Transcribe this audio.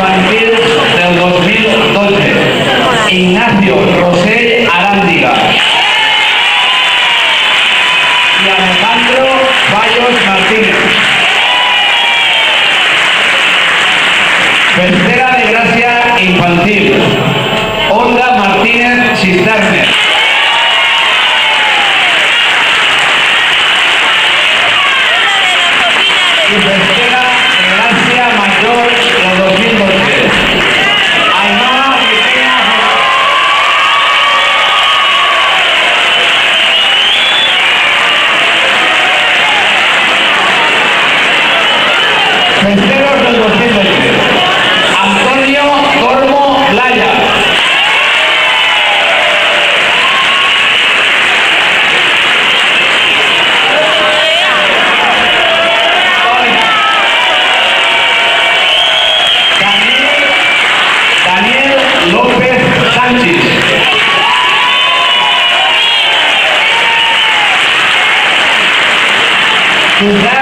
infantil del 2012, Ignacio Rosell Arándiga. Y Alejandro Fallos Martínez. Tercera de gracia infantil, Olga Martínez Cisternes. Y tercera de gracia mayor de 2012, Ainhoa Cristina. Terceros del 2020, Antonio Cormo Laya. Daniel López Sánchez. Susana